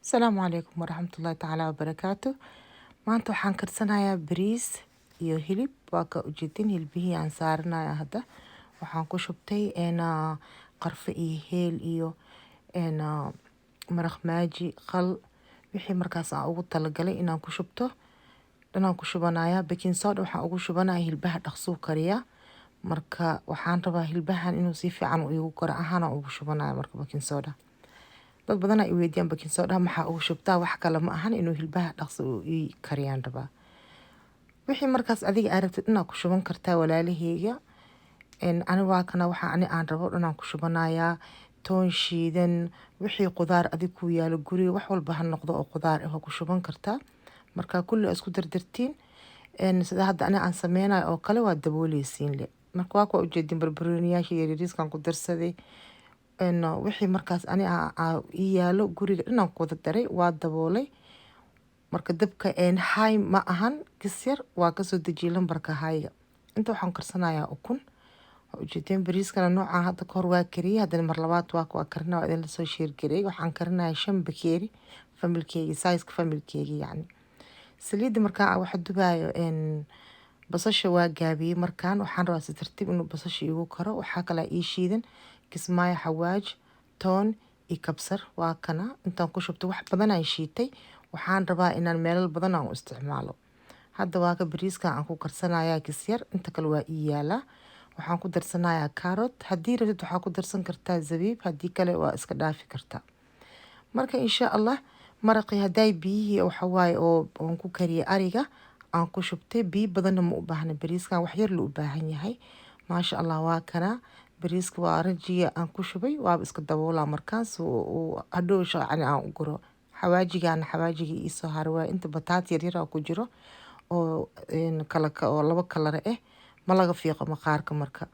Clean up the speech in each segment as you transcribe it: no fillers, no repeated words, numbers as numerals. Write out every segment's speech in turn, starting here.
Asalaamu calaykum waraxmatullaahi tacaala wabarakaatu. Maanta waxaan karsanayaa bariis iyo hilib. Waa ka ujeedin hilbihii aan saaranaya hadda. Waxaan ku shubtay qarfe iyo heel iyo maraq maaji qal wixii markaas aan ugu talagalay inaan ku shubto. Dhanaan ku shubanayaa baking soda waxaan ugu shubanayaa hilbaha dhaqsuu kariya. Marka waxaan rabaa hilbahan inuu si fiican u igu karo ahaan ugu shubanayaa marka baking soda. Dad badan ay weydiiyaan baking soda maxaa ugu shubtaa wax kale ma ahan inuu hilbaha dhaqso u ii kariyaan rabaa. Wixii markaas adiga aad rabtid inaad ku shuban kartaa walaalaheyga. Ani waa kana waxa aan rabo dhanaan ku shubanayaa toon shiidan wixii qudaar adig ku yaalo guriga wax walba ha noqdo oo qudaar ah ku shuban kartaa. Marka kulli isku dardartiin sida hadda aan sameynayo oo kale waa dabooleysiin le. Marka waa ku ujeedin barbarooniyaasha yariiskan ku darsaday wixii markaas ii yaalo guriga dhanaan ku wada daray waa daboolay. Marka dabka high ma ahan kis yar waa kasoo dejiyay lambarka high-ga. Inta waxaan karsanayaa ukun. Ujeedin bariiskana noocan hadda ka hor waa kariyay haddana mar labaad waa karinayaa idin la soo sheer garay. Waxaan karinayaa 5 bakeeri familkeyga size-ka familkeyga yacni. Saliidda markaa waxa dubayo basasha waa gaabiyay markaan waxaan rabaa si tartiib inuu basasha igu karo. Waxaa kale ii shiidan kismaayo xawaaj toon iyo kabsar waa kana intaan ku shubto wax badan aan shiitay. Waxaan rabaa inaan meelal badan aan u isticmaalo. Hadda waa ka bariiska aan ku karsanayaa kis yar inta kale waa ii yaala. Waxaan ku darsanayaa carrot haddii rabtid waxaa ku darsan kartaa zabiib haddii kale waa iska dhaafi kartaa. Marka insha Allah maraqii hadday biyihii waxa waaye oo aan ku kariyay ariga aan ku shubtay biyo badan ma u baahna bariiskan wax yar loo baahan yahay. Maasha Allah waa kana bariiska waa rajiga aan ku shubay waa iska daboolaa markaas oo hadhow shaqani aan u guro. Xawaajiga isoo harwaa inta bataat yar yar ku jiro oo oo laba kalar ah ma laga fiiqo maqaarka marka.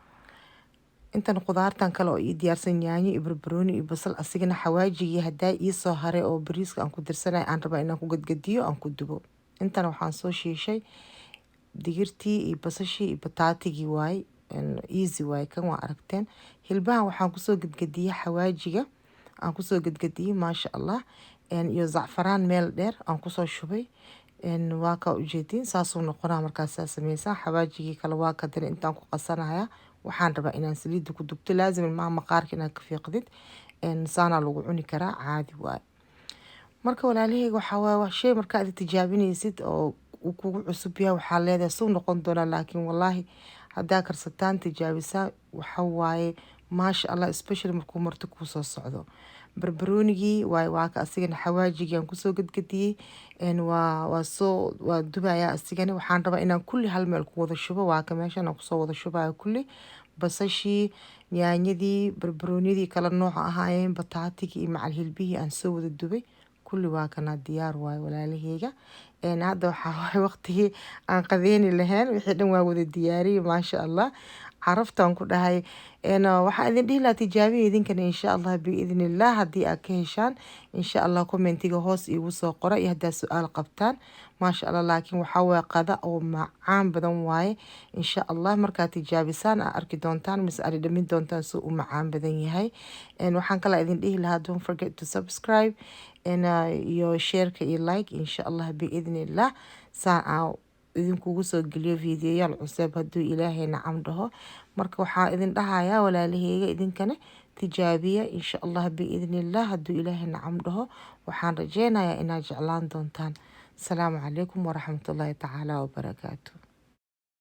Intan qudaartan kale oo ii diyaarsan yaanyo iyo barbarooni iyo basal asigana xawaajigii hadday ii soo haray oo bariiska aan ku dirsanay aan rabaa inaan ku gadgadiyo aan ku dubo. Intan waxaan soo shiishay digirtii iyo basashii iyo bataatigii waay easy waay kan waa aragteen. Hilbahan waxaan ku soo gadgadiyay xawaajiga aan ku soo gadgadiyay maasha Allah iyo zacfaraan meel dheer aan ku soo shubay. Waa ka ujeedin saasoo noqonaa markaas sameeysa xawaajigii kale waa ka diray intaan ku qasanayaa. Waxaan rabaa inaan saliid ku dubto laazim ma maqaarka inaad ka fiiqdid saana lagu cuni karaa caadi waay. Marka walaalaheyga waxa waa shay marka aad tijaabinaysid oo kugu cusub yahay waxa leedahay soo noqon doona laakiin wallahi haddaa karsataan tijaabisa waxa waaye maasha Allah especially markuu marti ku soo socdo. Barbaroonigii waa ka asigana xawaajigii aan ku soo gadgadiyay waa dubayaa asigana waxaan rabaa inaan kulli hal meel ku wada shubo waa ka meeshan aan ku soo wada shubayo kulli basashii yaanyadii barbaroonidii kala nooc ahaayeen bataatigii iyo macal hilbihii aan soo wada dubay kulli waa kana diyaar waay walaalaheyga. Hadda waxa waqtigii aan qadeeni lahayn wixii dhan waa wada diyaariyay maasha Allah. Caraftaan ku dhahay waxa idin dhihi la tijaabiyo idinkana insha Allah biidhnillah haddii aad ka heshaan insha Allah commentiga hoos igu soo qora iyo haddaa su'aal qabtaan maasha Allah laakiin waxa waa qada oo macaan badan waaye insha Allah markaa tijaabisaan aad arki doontaan mise aad dhamin doontaan soo u macaan badan yahay. Waxaan kala idin dhihi lahaa don't forget to subscribe iyo share iyo like insha Allah biidhnillah saa idinkugu soo geliyo fiidiyoyaal cusub hadduu Ilaahay nacam dhaho. Marka waxaa idin dhahayaa walaalaheyga idinkana tijaabiya insha Allah biidhnillah hadduu Ilaahay nacam dhaho. Waxaan rajeynayaa inaad jeclaan doontaan. Asalaamu calaykum waraxmatullaahi tacaala wabarakaatu.